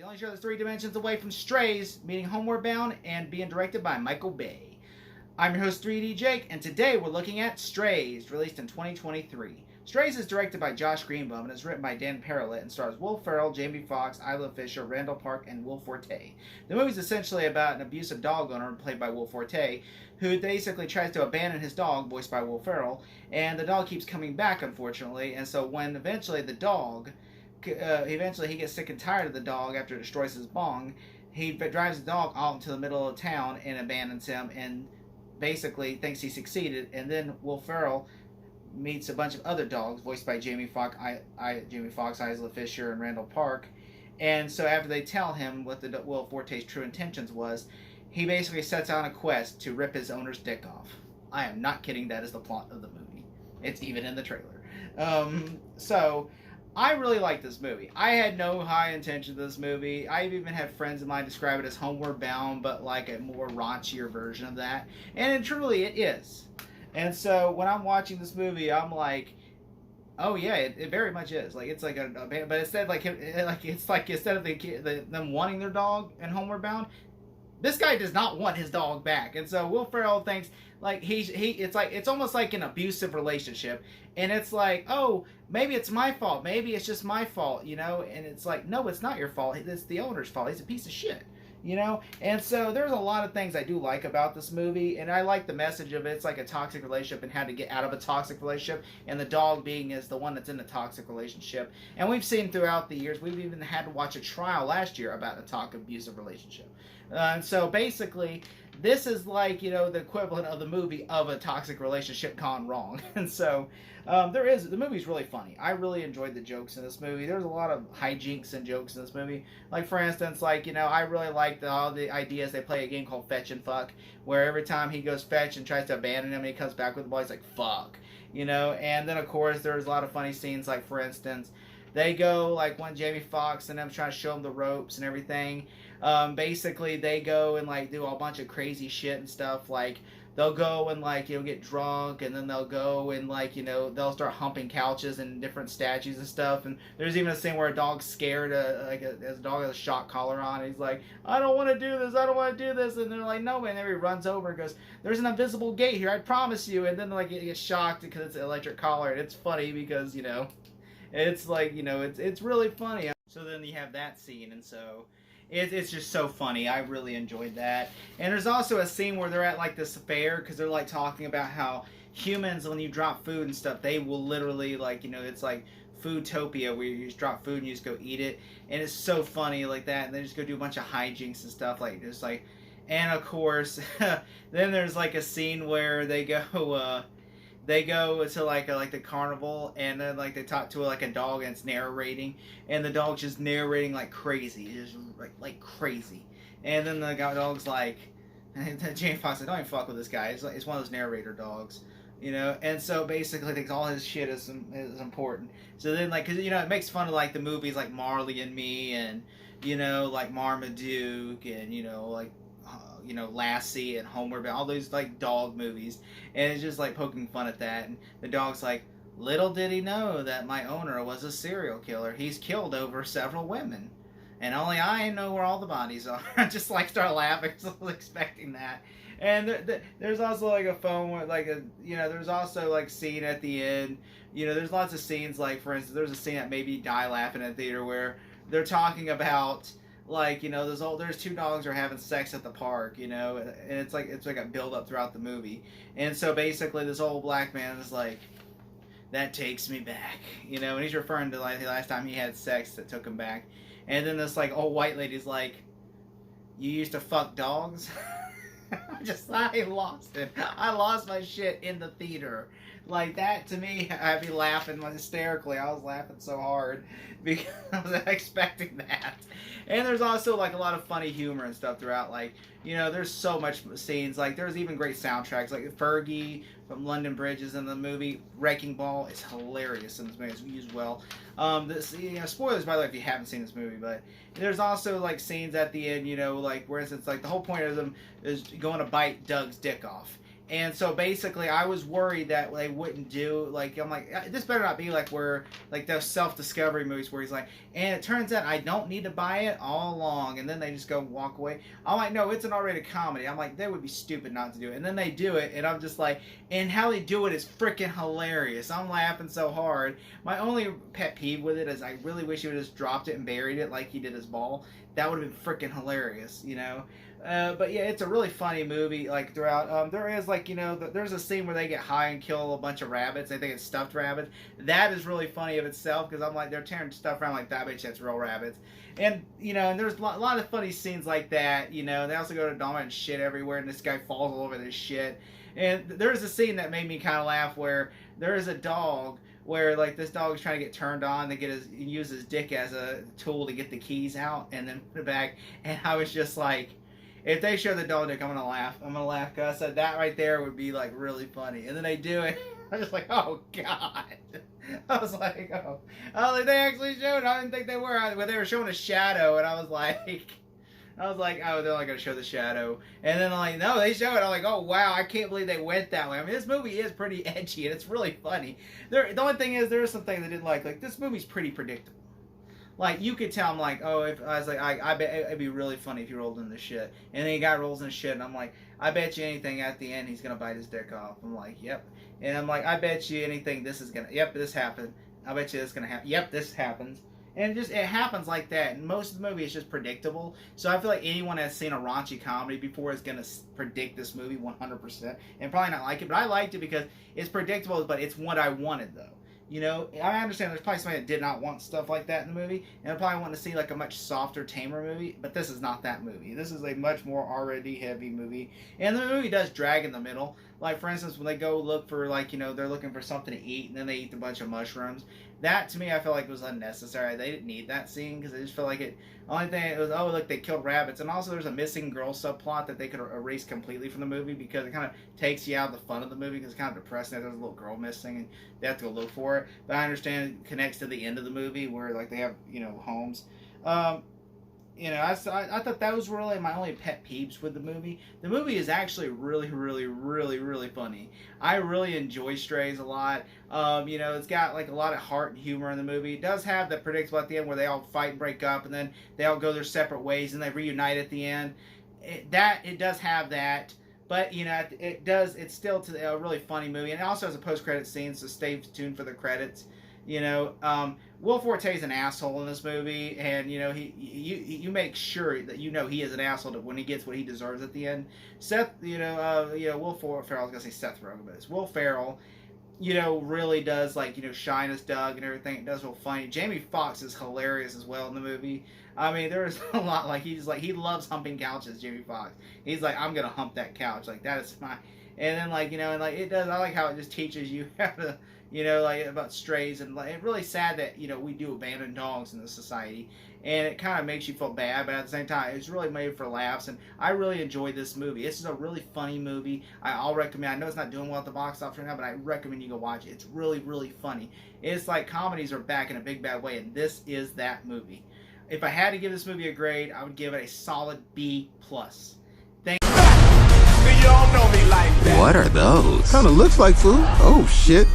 only show that's 3 dimensions away from Strays meeting Homeward Bound and being directed by Michael Bay. I'm your host 3D Jake, and today we're looking at Strays, released in 2023. Strays is directed by Josh Greenbaum and is written by Dan Parrott and stars Will Ferrell, Jamie Foxx, Isla Fisher, Randall Park, and Will Forte. The movie is essentially about an abusive dog owner played by Will Forte, who basically tries to abandon his dog, voiced by Will Ferrell, and the dog keeps coming back, unfortunately, and so when eventually the dog he gets sick and tired of the dog after it destroys his bong. He drives the dog out into the middle of town and abandons him and basically thinks he succeeded. And then Will Ferrell meets a bunch of other dogs voiced by Jamie Foxx, Isla Fisher, and Randall Park. And so after they tell him what the Will Forte's true intentions was, he basically sets out on a quest to rip his owner's dick off. I am not kidding. That is the plot of the movie. It's even in the trailer. So I really like this movie. I had no high intention of this movie. I've even had friends of mine describe it as Homeward Bound, but like a more raunchier version of that. And truly, it is. And so when I'm watching this movie, I'm like, oh yeah, it very much is. Like it's like but instead instead of them wanting their dog in Homeward Bound, this guy does not want his dog back. And so Will Ferrell thinks like it's almost like an abusive relationship, and it's like, oh, maybe it's my fault, maybe it's just my fault, and it's like, no, it's not your fault, it's the owner's fault, he's a piece of shit. And so there's a lot of things I do like about this movie, and I like the message of it. It's like a toxic relationship and how to get out of a toxic relationship, and the dog being is the one that's in a toxic relationship. And we've seen throughout the years, we've even had to watch a trial last year about a toxic abusive relationship. And so basically, this is like, the equivalent of the movie of a toxic relationship gone wrong. And so the movie's really funny. I really enjoyed the jokes in this movie. There's a lot of hijinks and jokes in this movie. Like, for instance, I really like all the ideas. They play a game called Fetch and Fuck, where every time he goes fetch and tries to abandon him and he comes back with the ball, he's like, fuck. And then, of course, there's a lot of funny scenes. Like, for instance, they go, like, when Jamie Foxx and them trying to show him the ropes and everything, basically they go and like do a bunch of crazy shit and stuff. Like they'll go and like get drunk, and then they'll go and like they'll start humping couches and different statues and stuff. And there's even a scene where a dog's scared, as a dog has a shock collar on, and he's like, I don't want to do this, I don't want to do this. And they're like, no. And then he runs over and goes, there's an invisible gate here, I promise you. And then like he gets shocked because it's an electric collar. And it's funny because it's like it's really funny. So then you have that scene, and so it's just so funny. I really enjoyed that. And there's also a scene where they're at like this fair, because they're like talking about how humans, when you drop food and stuff, they will literally like it's like Foodtopia, where you just drop food and you just go eat it. And it's so funny like that. And they just go do a bunch of hijinks and stuff, like just like. And of course, then there's like a scene where they go to like the carnival, and then like they talk to like a dog, and it's narrating, and the dog's just narrating like crazy, just like crazy. And then the dog's like, Jamie Foxx said, don't even fuck with this guy. It's one of those narrator dogs, And so basically, thinks all his shit is important. So then like, cause it makes fun of like the movies like Marley and Me, and like Marmaduke, and like. Lassie and Homeward Bound, all those like dog movies, and it's just like poking fun at that. And the dog's like, little did he know that my owner was a serial killer. He's killed over several women, and only I know where all the bodies are. Just like start laughing, so I was expecting that. And there's also like a phone with like there's also like scene at the end. There's lots of scenes, like for instance, there's a scene that made me die laughing at the theater where they're talking about. Like there's two dogs are having sex at the park, and it's like a build up throughout the movie. And so basically, this old black man is like, that takes me back, and he's referring to like the last time he had sex that took him back. And then this like old white lady's like, you used to fuck dogs? I lost it. I lost my shit in the theater. Like that to me, I'd be laughing hysterically. I was laughing so hard because I was expecting that. And there's also like a lot of funny humor and stuff throughout. Like there's so much scenes. Like there's even great soundtracks. Like Fergie from London Bridge is in the movie. Wrecking Ball is hilarious in this movie. It's used well. Spoilers by the way if you haven't seen this movie. But there's also like scenes at the end. Like where it's like the whole point of them is going to bite Doug's dick off. And so basically, I was worried that they wouldn't do, like, I'm like, this better not be like where, like those self-discovery movies where he's like, and it turns out I don't need to buy it all along, and then they just go walk away. I'm like, no, it's an R-rated comedy. I'm like, they would be stupid not to do it. And then they do it, and I'm just like, and how they do it is freaking hilarious. I'm laughing so hard. My only pet peeve with it is I really wish he would have just dropped it and buried it like he did his ball. That would have been freaking hilarious, you know? But yeah, it's a really funny movie, like, throughout. There is, like, you know, there's a scene where they get high and kill a bunch of rabbits. They think it's stuffed rabbits. That is really funny of itself, because I'm like, they're tearing stuff around like that, bitch, that's real rabbits. And, you know, and there's a lot of funny scenes like that, you know. They also go to Doma and shit everywhere, and this guy falls all over this shit. And there's a scene that made me kind of laugh where there is a dog where, like, this dog is trying to get turned on, use his dick as a tool to get the keys out and then put it back. And I was just like, if they show the dog dick, I'm gonna laugh. I'm gonna laugh because I said that right there would be like really funny. And then they do it. I'm just like, oh god. I was like, oh, they actually showed. I didn't think they were. But they were showing a shadow, and I was like, oh, they're not gonna show the shadow. And then I'm like, no, they show it. I'm like, oh wow, I can't believe they went that way. I mean, this movie is pretty edgy and it's really funny. The only thing is, there are some things I didn't like this movie's pretty predictable. Like, you could tell, I'm like, oh, if I was like, I bet it'd be really funny if he rolled in the shit. And then the guy rolls in shit, and I'm like, I bet you anything at the end he's gonna bite his dick off. I'm like, yep. And I'm like, I bet you anything this happened. I bet you this is gonna happen. Yep, this happens. And it happens like that. And most of the movie is just predictable. So I feel like anyone that's seen a raunchy comedy before is gonna predict this movie 100%, and probably not like it. But I liked it because it's predictable, but it's what I wanted though. You know, I understand there's probably somebody that did not want stuff like that in the movie, and I probably want to see like a much softer, tamer movie, but this is not that movie. This is a much more already heavy movie, and the movie does drag in the middle. Like, for instance, when they go look for, like, you know, they're looking for something to eat, and then they eat a bunch of mushrooms. That, to me, I feel like was unnecessary. They didn't need that scene, because I just feel like it, only thing, it was, oh, look, they killed rabbits. And also, there's a missing girl subplot that they could erase completely from the movie, because it kind of takes you out of the fun of the movie, because it's kind of depressing that there's a little girl missing, and they have to go look for it. But I understand it connects to the end of the movie, where, like, they have, you know, homes. You know, I thought that was really my only pet peeves with the movie. The movie is actually really, really, really, really funny. I really enjoy Strays a lot. You know, it's got like a lot of heart and humor in the movie. It does have the predictable at the end where they all fight and break up, and then they all go their separate ways, and they reunite at the end. It does have that. But, you know, it's still a really funny movie. And it also has a post-credit scene, so stay tuned for the credits. You know, Will Forte is an asshole in this movie, and, you know, you make sure that you know he is an asshole when he gets what he deserves at the end. Will Ferrell, I was gonna say Seth Rogen, but it's Will Ferrell. You know, really does, like, you know, shine as Doug and everything. It does real funny. Jamie Foxx is hilarious as well in the movie. I mean, there's a lot, like, he loves humping couches, Jamie Foxx. He's like, I'm gonna hump that couch. Like, that is my, and then, like, you know, and, like, it does, I like how it just teaches you how to, you know, like, about strays, and, like, it's really sad that, you know, we do abandon dogs in this society, and it kind of makes you feel bad, but at the same time, it's really made for laughs, and I really enjoyed this movie. This is a really funny movie. I'll recommend, I know it's not doing well at the box office right now, but I recommend you go watch it. It's really, really funny. It's like comedies are back in a big bad way, and this is that movie. If I had to give this movie a grade, I would give it a solid B+. Thank you. What are those? Kinda looks like food. Oh, shit.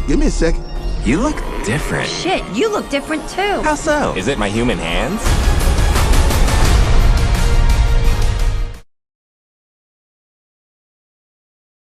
Give me a second. You look different. Shit, you look different too. How so? Is it my human hands?